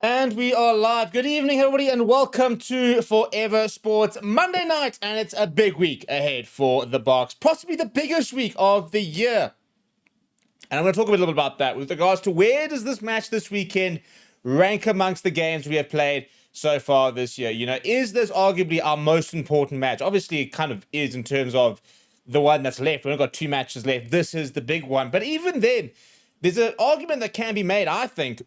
And we are live. Good evening, everybody, and welcome to Forever Sports Monday night. And it's a big week ahead for the Boks, possibly the biggest week of the year. And I'm going to talk a little bit about that with regards to where does this match this weekend rank amongst the games we have played so far this year. You know, is this arguably our most important match? Obviously, it kind of is in terms of the one that's left. We've only got two matches left. This is the big one. But even then, there's an argument that can be made, I think,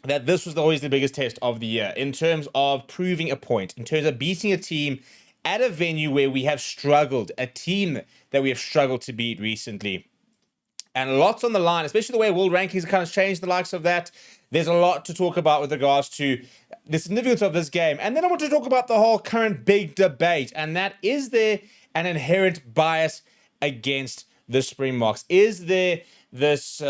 that this was always the biggest test of the year in terms of proving a point, in terms of beating a team at a venue where we have struggled, a team that we have struggled to beat recently. And lots on the line, especially the way world rankings have kind of changed the likes of that. There's a lot to talk about with regards to the significance of this game. And then I want to talk about the whole current big debate, and that is there an inherent bias against the Springboks? Is there this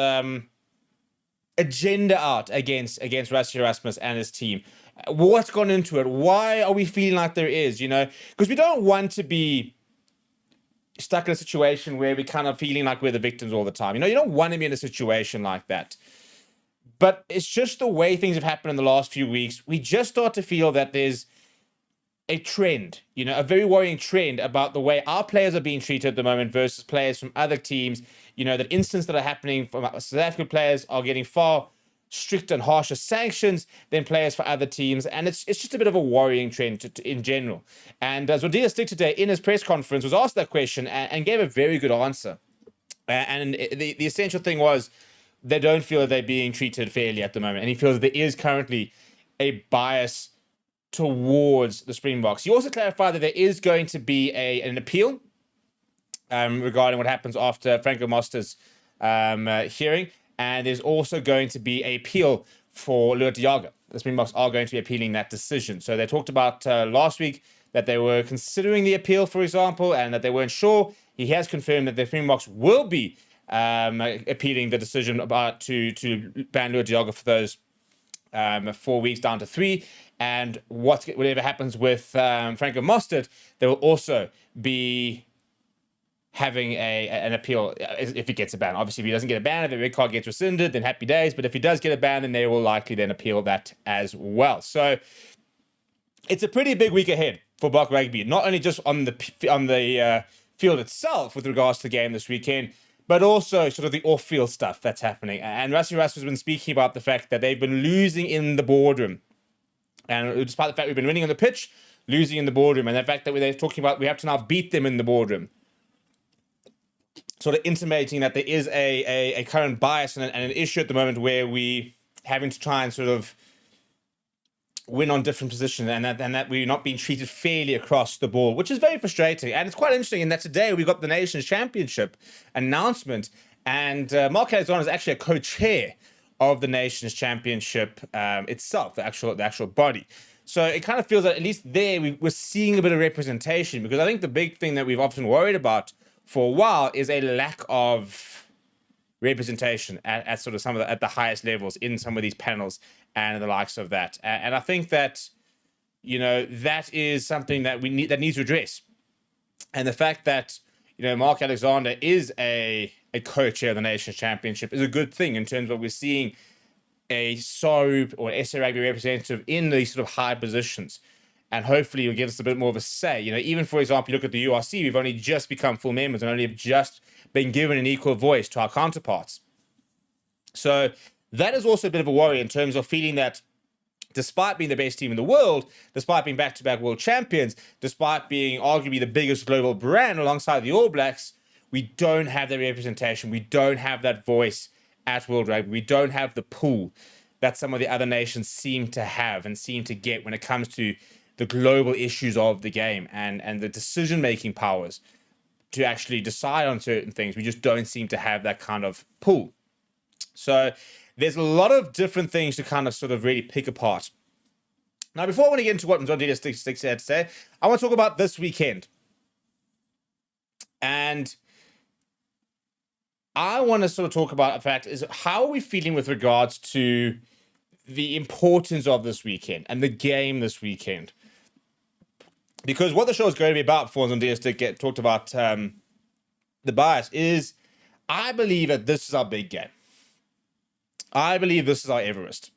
agenda out against Rassie Erasmus and his team? What's gone into it? Why are we feeling like there is, because we don't want to be stuck in a situation where we're kind of feeling like we're the victims all the time. You don't want to be in a situation like that. But it's just the way things have happened in the last few weeks. We just start to feel that there's a trend, a very worrying trend about the way our players are being treated at the moment versus players from other teams. That incidents that are happening from South African players are getting far stricter and harsher sanctions than players for other teams. And it's just a bit of a worrying trend in general. And Zondile Stick today in his press conference was asked that question and gave a very good answer. And the essential thing was they don't feel that they're being treated fairly at the moment. And he feels that there is currently a bias towards the Springboks. He also clarified that there is going to be an appeal regarding what happens after Franco Moster's hearing. And there's also going to be an appeal for Lood de Jager. The Springboks are going to be appealing that decision. So they talked about last week that they were considering the appeal, for example, and that they weren't sure. He has confirmed that the Springboks will be appealing the decision about to ban Lood de Jager for those 4 weeks down to 3. And whatever happens with Franco Mostert, they will also be having an appeal if he gets a ban. Obviously, if he doesn't get a ban, if the red card gets rescinded, then happy days. But if he does get a ban, then they will likely then appeal that as well. So it's a pretty big week ahead for World Rugby, not only just on the field itself with regards to the game this weekend, but also sort of the off-field stuff that's happening. And Rassie Erasmus has been speaking about the fact that they've been losing in the boardroom. And despite the fact we've been winning on the pitch, losing in the boardroom, and the fact that they're talking about we have to now beat them in the boardroom, sort of intimating that there is a current bias and an issue at the moment where we having to try and sort of win on different positions, and that we're not being treated fairly across the board, which is very frustrating. And it's quite interesting in that today we got the Nations Championship announcement, and Mark Alexander is actually a co-chair of the Nations Championship itself, the actual body. So it kind of feels that at least there we're seeing a bit of representation, because I think the big thing that we've often worried about for a while is a lack of representation at sort of some of at the highest levels in some of these panels and the likes of that. And I think that, that is something that needs to address. And the fact that, Mark Alexander is a co-chair of the Nations Championship is a good thing in terms of we're seeing a SORB or SA Rugby representative in these sort of high positions. And hopefully it'll give us a bit more of a say. Even, for example, you look at the URC, we've only just become full members and only have just been given an equal voice to our counterparts. So that is also a bit of a worry in terms of feeling that despite being the best team in the world, despite being back-to-back world champions, despite being arguably the biggest global brand alongside the All Blacks, we don't have that representation. We don't have that voice at World Rugby. We don't have the pull that some of the other nations seem to have and seem to get when it comes to the global issues of the game and the decision-making powers to actually decide on certain things. We just don't seem to have that kind of pull. So there's a lot of different things to kind of sort of really pick apart. Now, before I want to get into what Zondile Stick had to say, I want to talk about this weekend. And I want to sort of talk about the fact is how are we feeling with regards to the importance of this weekend and the game this weekend? Because what the show is going to be about, before Zondile Stick talked about the bias, is I believe that this is our big game. I believe this is our Everest.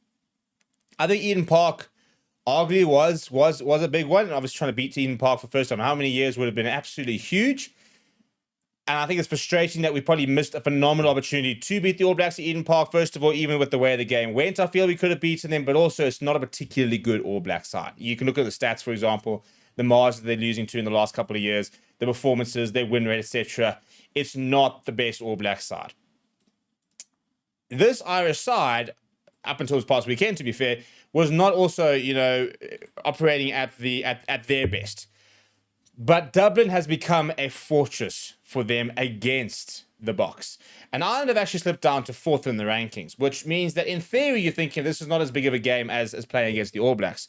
I think Eden Park arguably was a big one. I was trying to beat Eden Park for the first time. How many years would have been absolutely huge? And I think it's frustrating that we probably missed a phenomenal opportunity to beat the All Blacks at Eden Park. First of all, even with the way the game went, I feel we could have beaten them, but also it's not a particularly good All Black side. You can look at the stats, for example, the margins they're losing to in the last couple of years, the performances, their win rate, etc. It's not the best All Black side. This Irish side, up until this past weekend, to be fair, was not also, operating at their best. But Dublin has become a fortress for them against the Boks. And Ireland have actually slipped down to 4th in the rankings, which means that in theory, you're thinking this is not as big of a game as playing against the All Blacks.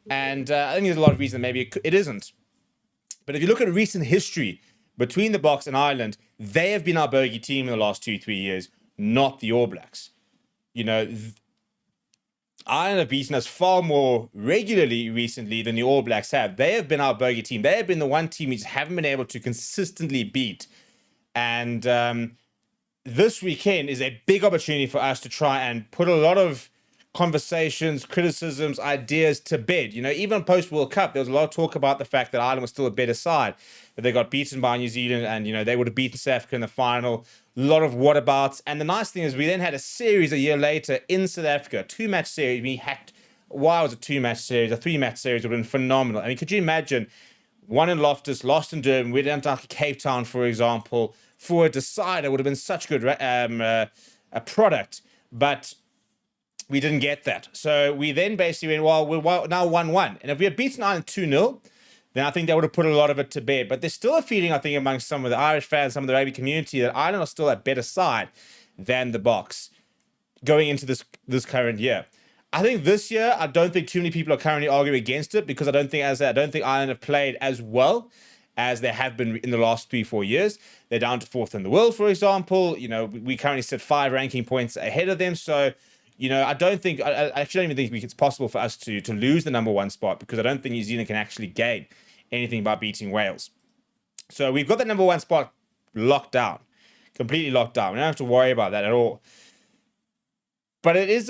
And I think there's a lot of reason maybe it isn't. But if you look at recent history between the Boks and Ireland, they have been our bogey team in the last 2-3 years, not the All Blacks. Ireland have beaten us far more regularly recently than the All Blacks have. They have been our bogey team. They have been the one team we just haven't been able to consistently beat. And this weekend is a big opportunity for us to try and put a lot of conversations, criticisms, ideas to bed. Even post-World Cup, there was a lot of talk about the fact that Ireland was still a better side, that they got beaten by New Zealand and, they would have beaten South Africa in the final. A lot of whatabouts. And the nice thing is we then had a series a year later in South Africa, a 2-match series. We hacked. Why was a 2-match series? A 3-match series would have been phenomenal. I mean, could you imagine one in Loftus, lost in Durban, we're down to Cape Town, for example, for a decider would have been such good a product. But we didn't get that. So we then basically went, well, we're now 1-1. And if we had beaten Ireland 2-0, then I think that would have put a lot of it to bed. But there's still a feeling, I think, amongst some of the Irish fans, some of the rugby community, that Ireland are still a better side than the Boks going into this current year. I think this year, I don't think too many people are currently arguing against it because I don't think Ireland have played as well as they have been in the last 3-4 years. They're down to 4th in the world, for example. We currently sit 5 ranking points ahead of them. So, I actually don't even think it's possible for us to lose the number 1 spot because I don't think New Zealand can actually gain anything by beating Wales. So we've got the number 1 spot locked down, completely locked down. We don't have to worry about that at all. But it is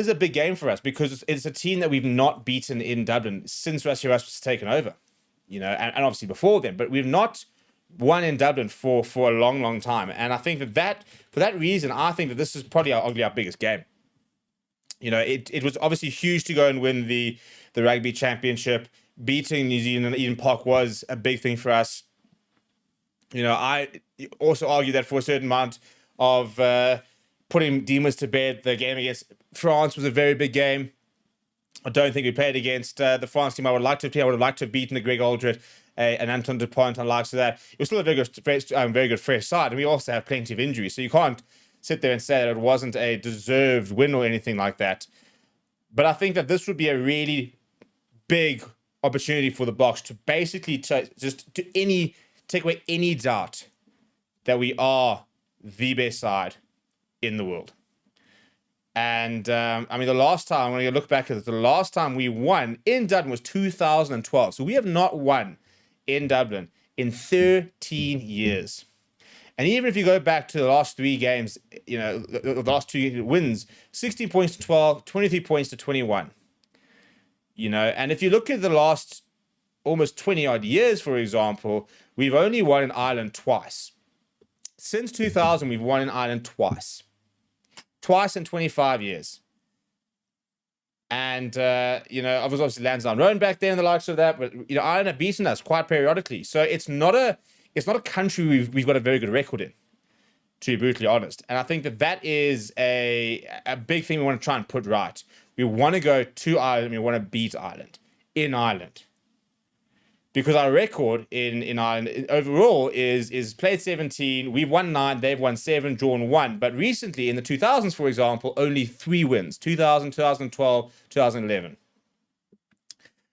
a big game for us because it's a team that we've not beaten in Dublin since Rassie Erasmus has taken over, and obviously before then. But we've not won in Dublin for a long, long time. And I think that for that reason, I think that this is probably our biggest game. It was obviously huge to go and win the rugby championship. Beating New Zealand at Eden Park was a big thing for us. I also argue that for a certain amount of putting demons to bed, the game against France was a very big game. I don't think we played against the France team I would like to play. I would have liked to have beaten a Greg Aldred, an Anton Dupont, and likes of that. It was still a very good fresh side, and we also have plenty of injuries, so you can't sit there and say that it wasn't a deserved win or anything like that. But I think that this would be a really big opportunity for the Boks to basically take away any doubt that we are the best side in the world. And the last time, when you look back at it, the last time we won in Dublin was 2012. So we have not won in Dublin in 13 years. And even if you go back to the last 3 games, the last 2 wins, 16 points to 12, 23 points to 21. And if you look at the last almost 20 odd years, for example, we've only won in Ireland twice. Since 2000, we've won in Ireland twice. Twice in 25 years. And, I was obviously Lansdowne Rowan back then and the likes of that, but, Ireland have beaten us quite periodically. So it's not a country we've got a very good record in, to be brutally honest. And I think that is a big thing we want to try and put right. We want to go to Ireland. We want to beat Ireland in Ireland. Because our record in Ireland overall is played 17. We've won 9. They've won 7, drawn 1. But recently, in the 2000s, for example, only 3 wins. 2000, 2012, 2011.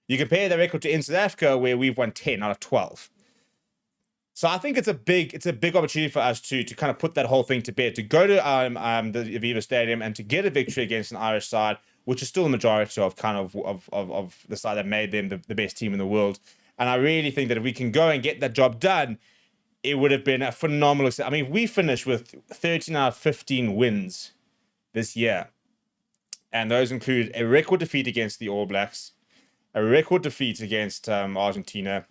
You compare the record to in South Africa, where we've won 10 out of 12. So I think it's a big opportunity for us to kind of put that whole thing to bed, to go to the Aviva Stadium and to get a victory against an Irish side, which is still the majority of the side that made them the best team in the world. And I really think that if we can go and get that job done, it would have been a phenomenal. I mean, we finished with 13 out of 15 wins this year. And those include a record defeat against the All Blacks, a record defeat against Argentina,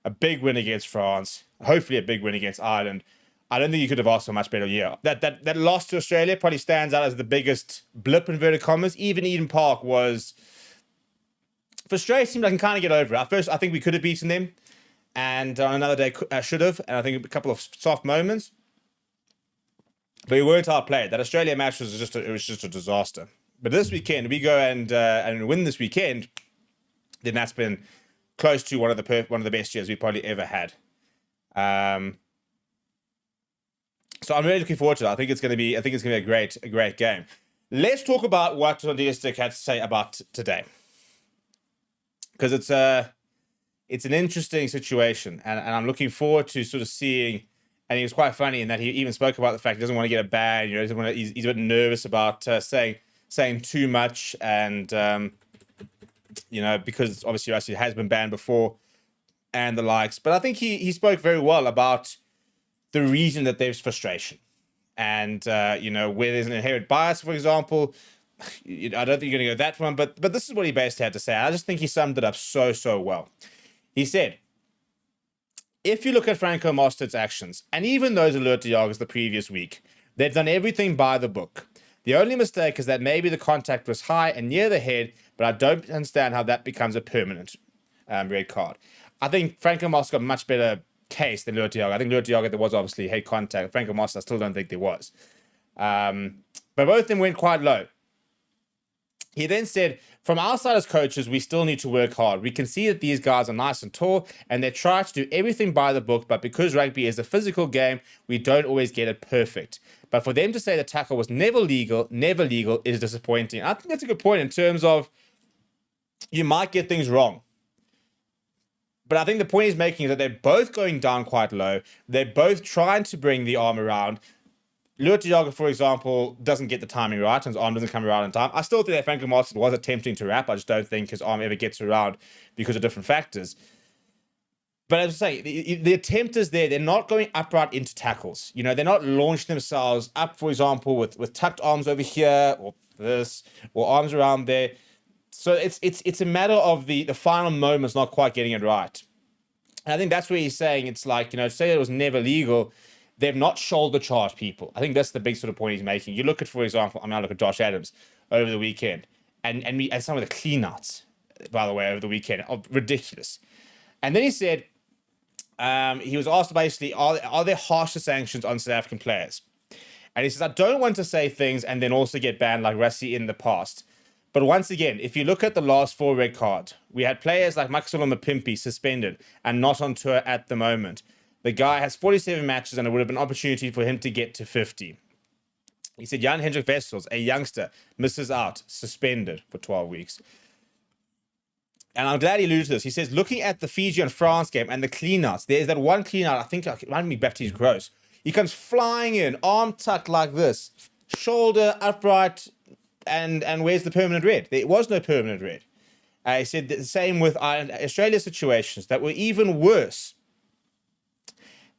a big win against France, hopefully a big win against Ireland. I don't think you could have asked for a much better year. That loss to Australia probably stands out as the biggest blip, inverted commas. Even Eden Park was frustrating, but I can kind of get over it. At first, I think we could have beaten them, and on another day should have, and I think a couple of soft moments. But we weren't outplayed. That Australia match was just a disaster. But this weekend, we go and win this weekend, then that's been close to one of the best years we probably ever had. So I'm really looking forward to it. I think it's going to be a great game. Let's talk about what Sondiastic had to say about today, because it's an interesting situation, and I'm looking forward to sort of seeing. And he was quite funny in that he even spoke about the fact he doesn't want to get a ban. You know, he's a bit nervous about saying too much, and because obviously Russia has been banned before and the likes. But I think he spoke very well about the reason that there's frustration, and where there's an inherent bias, for example. I don't think you're going to go that one, but this is what he basically had to say. I just think he summed it up so well. He said, if you look at Franco Mostard's actions, and even those alert Diago's the previous week, they've done everything by the book. The only mistake is that maybe the contact was high and near the head, but I don't understand how that becomes a permanent red card. I think Franco Mostard got a much better case than Luat Diago. I think Luat Diago, there was obviously head contact. Franco Mostard, I still don't think there was. But both of them went quite low. He then said, from our side as coaches, we still need to work hard. We can see that these guys are nice and tall, and they try to do everything by the book, but because rugby is a physical game, we don't always get it perfect. But for them to say the tackle was never legal, is disappointing. I think that's a good point in terms of you might get things wrong. But I think the point he's making is that they're both going down quite low. They're both trying to bring the arm around. Luat Diago, for example, doesn't get the timing right, and his arm doesn't come around in time. I still think that Franco Mostard was attempting to wrap. I just don't think his arm ever gets around because of different factors. But as I say, the attempt is there. They're not going upright into tackles. You know, they're not launching themselves up, for example, with tucked arms over here, or this, or arms around there. So it's a matter of the final moments not quite getting it right. And I think that's where he's saying it's like, say it was never legal. They've not shoulder charged people. I think that's the big sort of point he's making. You look at, for example, I look at Josh Adams over the weekend, and some of the clean-outs, by the way, over the weekend are ridiculous. And then he said, he was asked basically, are there harsher sanctions on South African players? And he says, I don't want to say things and then also get banned like Rassie in the past. But once again, if you look at the last 4 red cards, we had players like Maxwell Mapimpi suspended and not on tour at the moment. The guy has 47 matches, and it would have been an opportunity for him to get to 50. He said Jan Hendrik Wessels, a youngster, misses out, suspended for 12 weeks. And I'm glad he alluded to this. He says, looking at the Fiji and France game and the clean-outs, there's that one clean-out, I think it might be Baptiste Gross. He comes flying in, arm tucked like this, shoulder upright, and where's the permanent red? There was no permanent red. He said the same with Australia situations that were even worse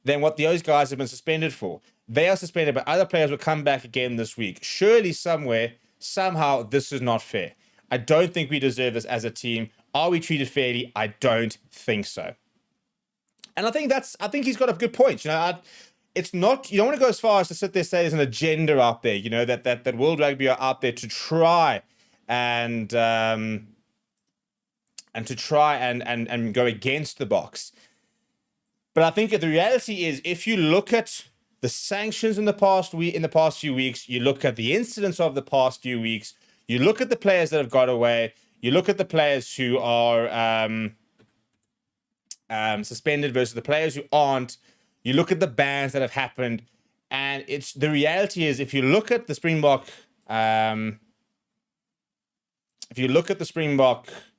than what those guys have been suspended for. They are suspended, but other players will come back again this week. Surely somewhere, somehow, this is not fair. I don't think we deserve this as a team. Are we treated fairly? I don't think so. And I think he's got a good point. It's not, you don't want to go as far as to sit there and say there's an agenda out there, that World Rugby are out there to try and go against the box. But I think that the reality is, if you look at the sanctions in the past few weeks, you look at the incidents of the past few weeks, you look at the players that have got away, you look at the players who are suspended versus the players who aren't, you look at the bans that have happened, and the reality is, if you look at the Springbok,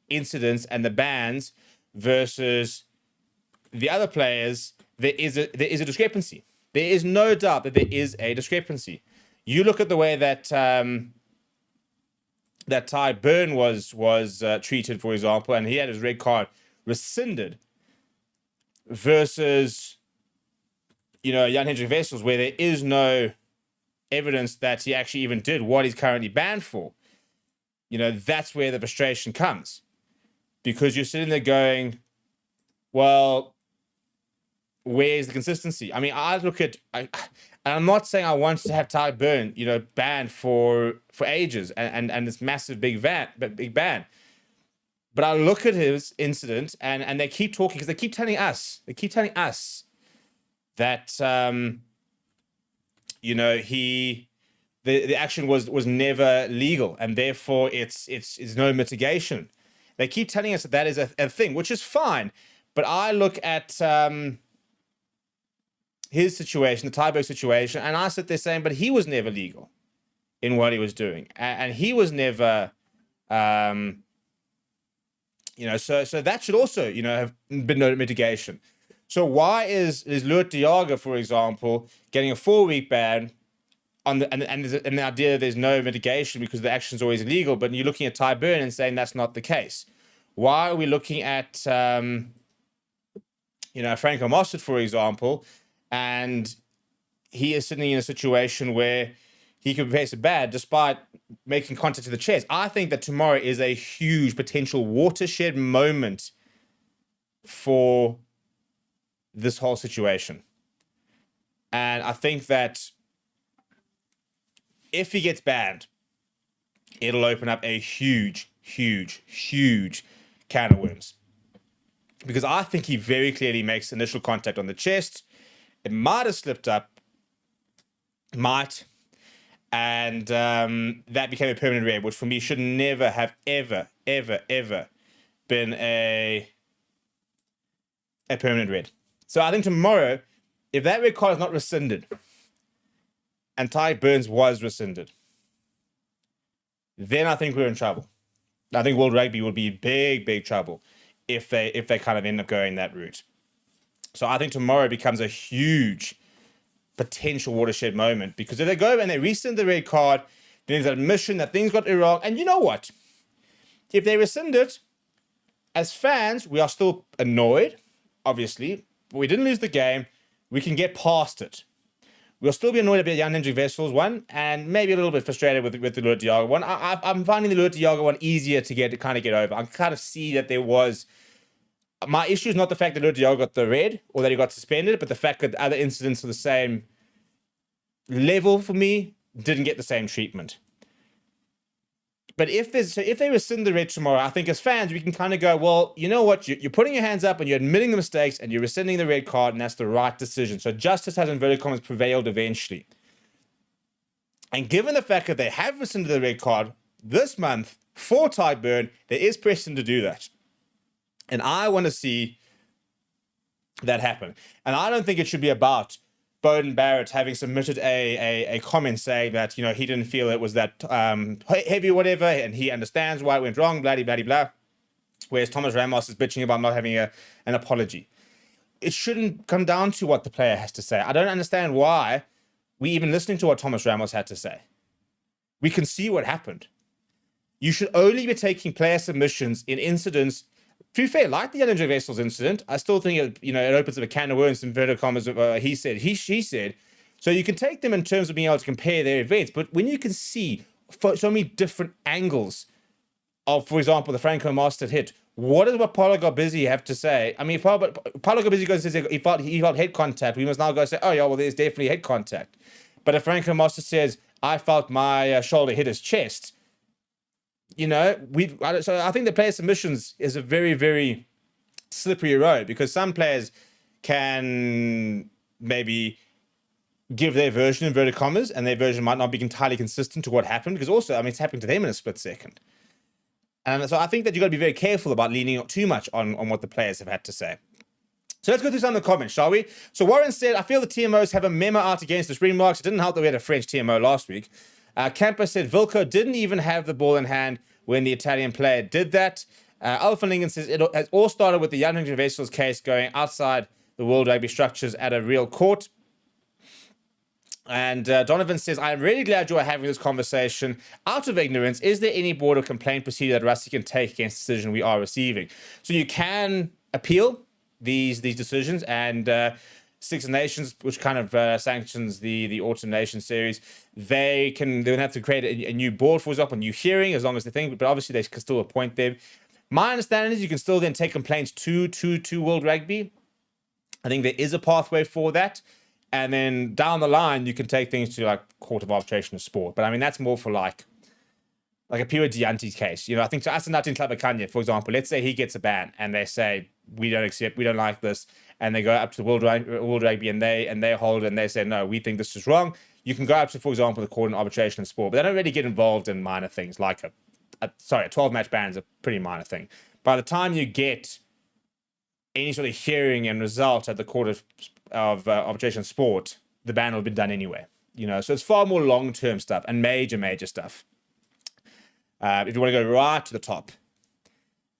incidents and the bans versus the other players, there is a discrepancy. There is no doubt that there is a discrepancy. You look at the way that Ty Byrne was treated, for example, and he had his red card rescinded, versus Jan Hendrik Wessels, where there is no evidence that he actually even did what he's currently banned for. that's where the frustration comes, because you're sitting there going, well, where's the consistency? I mean, I look at, and I'm not saying I want to have Ty Burn, banned for ages and this massive big ban. But I look at his incident and they keep talking, because they keep telling us that, the action was never legal, and therefore it's no mitigation. They keep telling us that is a thing, which is fine. But I look at his situation, the Tyberg situation, and I sit there saying, but he was never legal in what he was doing. And he was never, so that should also, have been no mitigation. So why is Loet de Jager, for example, getting a 4-week ban and the idea there's no mitigation because the action's always illegal, but you're looking at Ty Burn and saying that's not the case? Why are we looking at, Franco Mostert, for example, and he is sitting in a situation where he could face a ban despite making contact to the chest? I think that tomorrow is a huge potential watershed moment for this whole situation. And I think that if he gets banned, it'll open up a huge can of worms. Because I think he very clearly makes initial contact on the chest. It might have slipped up. And that became a permanent red, which for me should never have ever been a permanent red. So I think tomorrow, if that red card is not rescinded, and Ty Burns was rescinded, then I think we're in trouble. I think World Rugby will be in big trouble if they kind of end up going that route. So I think tomorrow becomes a huge potential watershed moment, because if they go and they rescind the red card, then there's an admission that things got wrong. And you know what? If they rescind it, as fans, we are still annoyed, obviously, but we didn't lose the game. We can get past it. We'll still be annoyed about Young Ninja Vessels one, and maybe a little bit frustrated with the Loet de Jager one. I'm finding the Loet de Jager one easier to kind of get over. I kind of see that there was... My issue is not the fact that Loet de Jager got the red or that he got suspended, but the fact that other incidents of the same level for me didn't get the same treatment. But if they rescind the red tomorrow, I think as fans, we can kind of go, well, you know what? You're putting your hands up and you're admitting the mistakes and you're rescinding the red card, and that's the right decision. So justice has, in inverted commas, prevailed eventually. And given the fact that they have rescinded the red card this month for Ty Burn, there is precedent to do that. And I want to see that happen. And I don't think it should be about Beauden Barrett having submitted a comment saying that, he didn't feel it was that heavy or whatever, and he understands why it went wrong, blah, blah, blah. Whereas Thomas Ramos is bitching about not having an apology. It shouldn't come down to what the player has to say. I don't understand why we even listening to what Thomas Ramos had to say. We can see what happened. You should only be taking player submissions in incidents. To be fair, like the Young Ninja Vessels incident, I still think it opens up a can of worms, inverted commas, he said, she said. So you can take them in terms of being able to compare their events, but when you can see so many different angles of, for example, the Franco Mostert hit, what does Paulo Garbizzi have to say? I mean, Paulo Garbizzi goes and says he felt head contact. We must now go say, oh yeah, well, there's definitely head contact. But if Franco Mostert says, I felt my shoulder hit his chest, so I think the player submissions is a very, very slippery road, because some players can maybe give their version, inverted commas, and their version might not be entirely consistent to what happened, because also, it's happening to them in a split second. And so I think that you've got to be very careful about leaning too much on what the players have had to say. So let's go through some of the comments, shall we? So Warren said, I feel the TMOs have a memo out against the Springboks. It didn't help that we had a French TMO last week. Camper said Vilko didn't even have the ball in hand when the Italian player did that. Alpha Lincoln says it has all started with the Young Ninja Vessels case going outside the World Rugby structures at a real court. And Donovan says, I am really glad you are having this conversation. Out of ignorance, is there any board of complaint procedure that Rusty can take against the decision we are receiving? So you can appeal these decisions, and Six Nations, which kind of sanctions the Autumn Nations series, they don't have to create a new board, for example, a new hearing, as long as they think, but obviously they can still appoint them. My understanding is you can still then take complaints to World Rugby. I think there is a pathway for that. And then down the line, you can take things to like Court of Arbitration of Sport. But I mean, that's more for like a Piro Dianti's case. I think to Asanatin Tlabakanya, for example, let's say he gets a ban and they say, we don't like this. And they go up to the World Rugby and they hold and they say, no, we think this is wrong. You can go up to, for example, the Court of Arbitration of Sport. But they don't really get involved in minor things like a 12-match ban is a pretty minor thing. By the time you get any sort of hearing and result at the Court of Arbitration of Sport, the ban will have been done anyway. So it's far more long-term stuff and major stuff. If you want to go right to the top.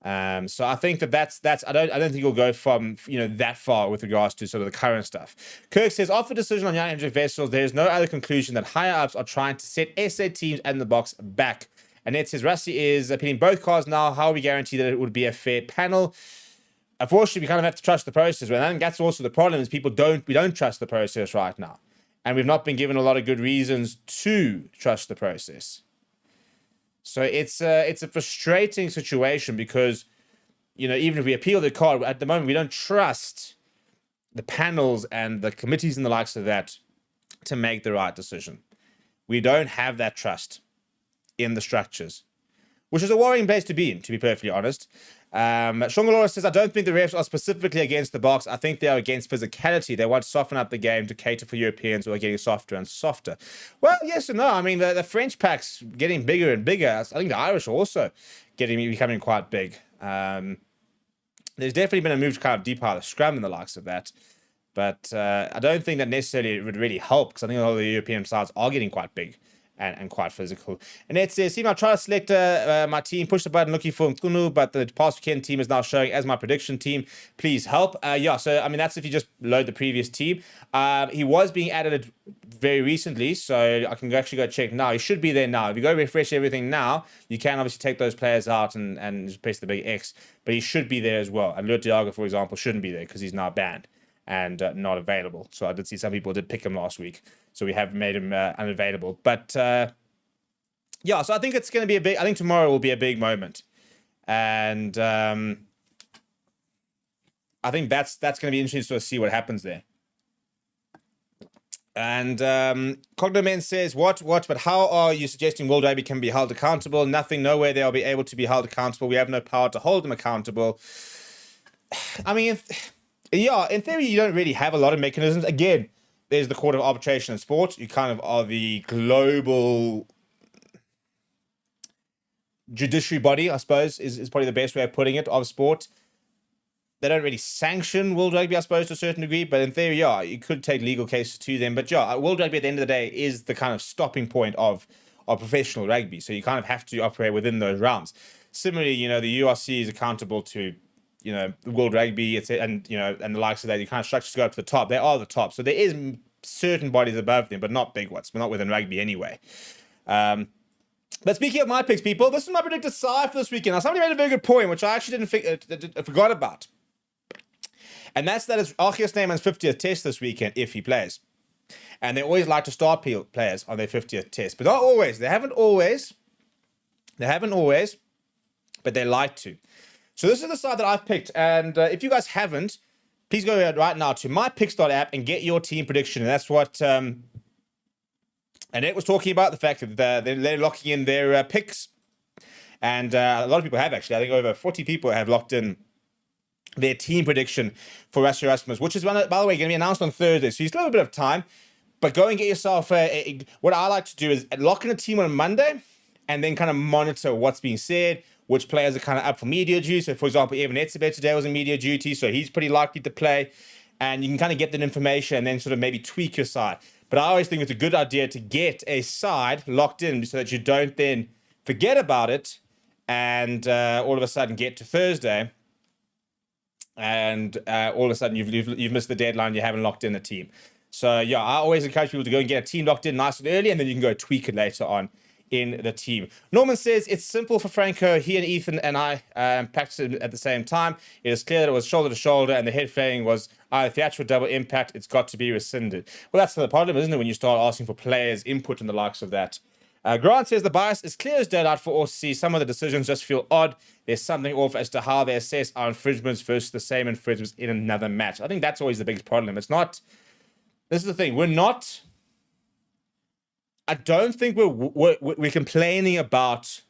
So I think that's I don't think you'll go from that far with regards to sort of the current stuff. Kirk says, after decision on young injured vessels, there is no other conclusion that higher ups are trying to set SA teams and the box back. And it says Rusty is appealing both cards now. How are we guarantee that it would be a fair panel? Unfortunately, we kind of have to trust the process. And I think that's also the problem is we don't trust the process right now. And we've not been given a lot of good reasons to trust the process. So it's a frustrating situation because, even if we appeal the card, at the moment, we don't trust the panels and the committees and the likes of that to make the right decision. We don't have that trust in the structures, which is a worrying place to be in, to be perfectly honest. Shongalora says, I don't think the refs are specifically against the box. I think they are against physicality. They want to soften up the game to cater for Europeans who are getting softer and softer. Well, yes and no. I mean, the French pack's getting bigger and bigger. I think the Irish are also becoming quite big. There's definitely been a move to kind of deep out the scrum and the likes of that. But I don't think that necessarily it would really help because I think a lot of the European sides are getting quite big. And quite physical. And it says, I try to select my team, push the button looking for Mkunu, but the past weekend team is now showing as my prediction team. Please help. So, I mean, that's if you just load the previous team. He was being added very recently, so I can actually go check now. He should be there now. If you go refresh everything now, you can obviously take those players out and just press the big X, but he should be there as well. And Lutiaga, for example, shouldn't be there because he's now banned and not available. So I did see some people did pick him last week. So we have made him unavailable. But so I think it's going to be I think tomorrow will be a big moment. And I think that's going to be interesting to sort of see what happens there. And Cognomen says, but how are you suggesting World Rugby can be held accountable? Nothing, nowhere they'll be able to be held accountable. We have no power to hold them accountable. I mean, in theory, you don't really have a lot of mechanisms. Again, there's the Court of Arbitration and Sport. You kind of are the global judiciary body, I suppose, is probably the best way of putting it, of sport. They don't really sanction World Rugby, I suppose, to a certain degree, but in theory, you could take legal cases to them. But World Rugby at the end of the day is the kind of stopping point of professional rugby. So you kind of have to operate within those realms. Similarly, the URC is accountable to the World Rugby, and the likes of that. You kind of structures go up to the top. They are the top. So there is certain bodies above them, but not big ones. We're not within rugby anyway. But speaking of my picks, people, this is my predicted side for this weekend. Now, somebody made a very good point, which I actually forgot about. And that's that it's Arceus Neyman's 50th test this weekend if he plays. And they always like to start players on their 50th test. But not always. They haven't always, but they like to. So this is the side that I've picked, and if you guys haven't, please go right now to my Pickstart app and get your team prediction. And that's what Annette was talking about, the fact that they're locking in their picks, and a lot of people have actually. I think over 40 people have locked in their team prediction for Rusty Erasmus, which is, by the way, going to be announced on Thursday. So you still have a bit of time, but go and get yourself what I like to do is lock in a team on Monday, and then kind of monitor what's being said. Which players are kind of up for media duty. So, for example, Evan Etzebeth today was in media duty, so he's pretty likely to play. And you can kind of get that information and then sort of maybe tweak your side. But I always think it's a good idea to get a side locked in so that you don't then forget about it and all of a sudden get to Thursday and all of a sudden you've missed the deadline, you haven't locked in a team. So, I always encourage people to go and get a team locked in nice and early, and then you can go tweak it later on in the team. Norman says it's simple for Franco. He and Ethan and I practiced it at the same time. It is clear that it was shoulder to shoulder, and the head flaying was either theatrical double impact. It's got to be rescinded. Well, that's the problem, isn't it, when you start asking for players' input and the likes of that. Grant says the bias is clear as daylight for all to see. Some of the decisions just feel odd. There's something off as to how they assess our infringements versus the same infringements in another match. I think that's always the biggest problem. It's not. This is the thing. We're not. I don't think we're complaining about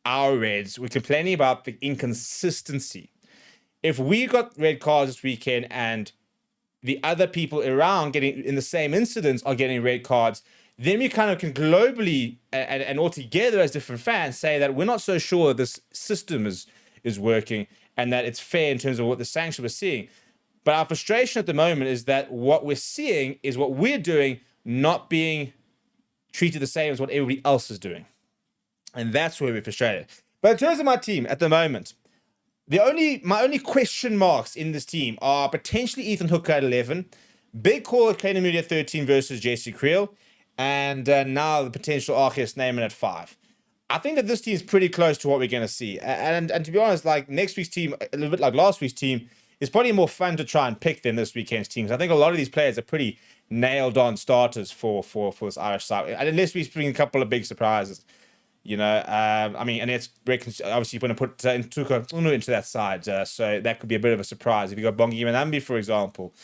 our reds. We're complaining about the inconsistency. If we got red cards this weekend and the other people around getting in the same incidents are getting red cards, then we kind of can globally and altogether as different fans say that we're not so sure that this system is working and that it's fair in terms of what the sanction we're seeing. But our frustration at the moment is that what we're seeing is what we're doing not being treated the same as what everybody else is doing. And that's where we're frustrated. But in terms of my team at the moment, my only question marks in this team are potentially Ethan Hooker at 11, big call of Kane Moody at 13 versus Jesse Creel, and now the potential Arceus Neyman at 5. I think that this team is pretty close to what we're going to see. And to be honest, like next week's team, a little bit like last week's team, is probably more fun to try and pick than this weekend's teams. I think a lot of these players are pretty nailed on starters for this Irish side, unless we bring a couple of big surprises, you know. I mean, and it's obviously going to put Ntuka into that side, so that could be a bit of a surprise if you got Bongi Manambi, for example.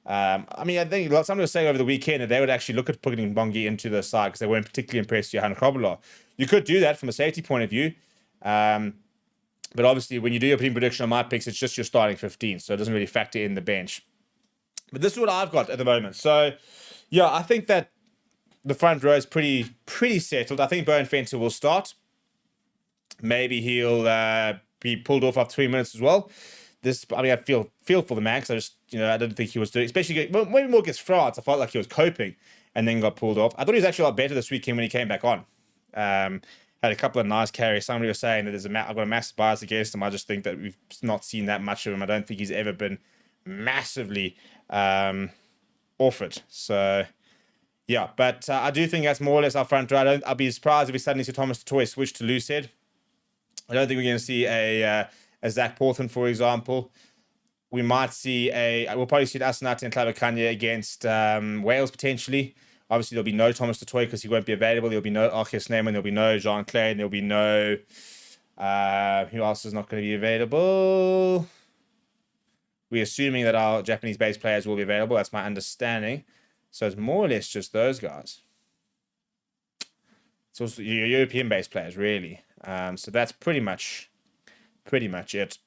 I mean, I think somebody was saying over the weekend that they would actually look at putting Bongi into the side because they weren't particularly impressed with Johan Krobler. You could do that from a safety point of view, but obviously when you do your team prediction on my picks, it's just your starting 15, so it doesn't really factor in the bench. But this is what I've got at the moment. So, yeah, I think that the front row is pretty settled. I think Bowen Fenter will start. Maybe he'll be pulled off after 3 minutes as well. I feel for the man because I didn't think he was doing, especially maybe more against France. I felt like he was coping and then got pulled off. I thought he was actually a lot better this weekend when he came back on. Had a couple of nice carries. Somebody was saying that I've got a massive bias against him. I just think that we've not seen that much of him. I don't think he's ever been massively offered. So yeah, but I do think that's more or less our front row. I'll be surprised if we suddenly see Thomas Toy switch to loosehead. I don't think we're going to see a Zach Porthen, for example. We might see we'll probably see Asenate and Clavacania against Wales potentially. Obviously, there'll be no Thomas Toy because he won't be available. There'll be no Arceus Neyman. There'll be no Jean Clay. And there'll be no who else is not going to be available? We're assuming that our Japanese-based players will be available. That's my understanding. So it's more or less just those guys. It's also your European-based players, really. So that's pretty much it.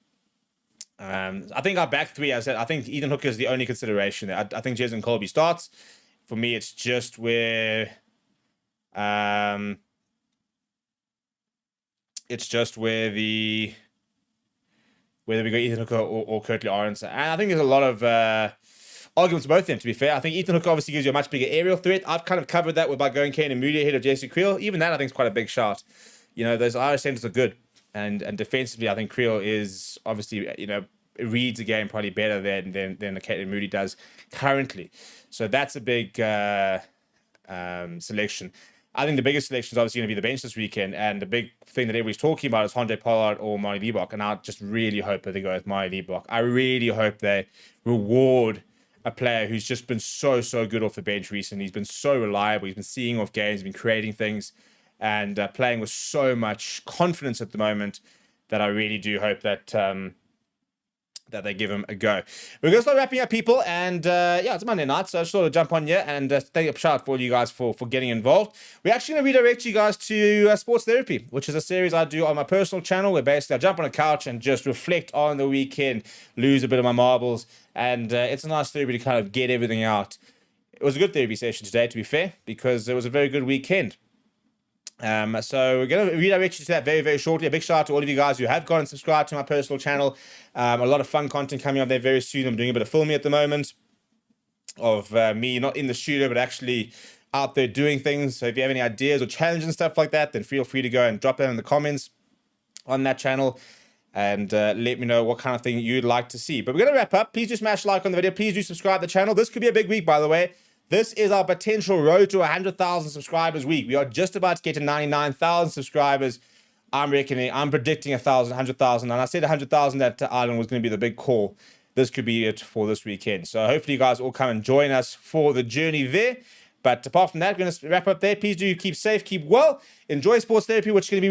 I think our back three, as I said, I think Ethan Hooker is the only consideration there. I think Jason Colby starts. For me, it's just where whether we go Ethan Hooker or Curtly Aronson. And I think there's a lot of arguments for both of them, to be fair. I think Ethan Hooker obviously gives you a much bigger aerial threat. I've kind of covered that by going Kane and Moody ahead of Jesse Creel. Even that, I think, is quite a big shot. You know, those Irish centers are good. And defensively, I think Creel is obviously, reads the game probably better than the Kate and Moody does currently. So that's a big selection. I think the biggest selection is obviously going to be the bench this weekend, and the big thing that everybody's talking about is Andre Pollard or Mari Liebach, and I just really hope that they go with Mari Liebach. I really hope they reward a player who's just been so good off the bench recently. He's been so reliable. He's been seeing off games, he's been creating things, and playing with so much confidence at the moment that I really do hope that that they give him a go. We're going to start wrapping up, people, and it's Monday night, so I just thought I'd jump on here and thank a shout out for all you guys for getting involved. We're actually going to redirect you guys to Sports Therapy, which is a series I do on my personal channel where basically I jump on a couch and just reflect on the weekend, lose a bit of my marbles, and it's a nice therapy to kind of get everything out. It was a good therapy session today, to be fair, because it was a very good weekend. So we're going to redirect you to that very, very shortly. A big shout out to all of you guys who have gone and subscribed to my personal channel. A lot of fun content coming up there very soon. I'm doing a bit of filming at the moment of me not in the studio, but actually out there doing things. So if you have any ideas or challenges and stuff like that, then feel free to go and drop them in the comments on that channel and let me know what kind of thing you'd like to see. But we're going to wrap up. Please do smash like on the video. Please do subscribe to the channel. This could be a big week, by the way. This is our potential road to 100,000 subscribers week. We are just about to get to 99,000 subscribers. I'm predicting 100,000. And I said 100,000 that Ireland was going to be the big call. This could be it for this weekend. So hopefully you guys all come and join us for the journey there. But apart from that, we're going to wrap up there. Please do keep safe, keep well, enjoy sports therapy, which is going to be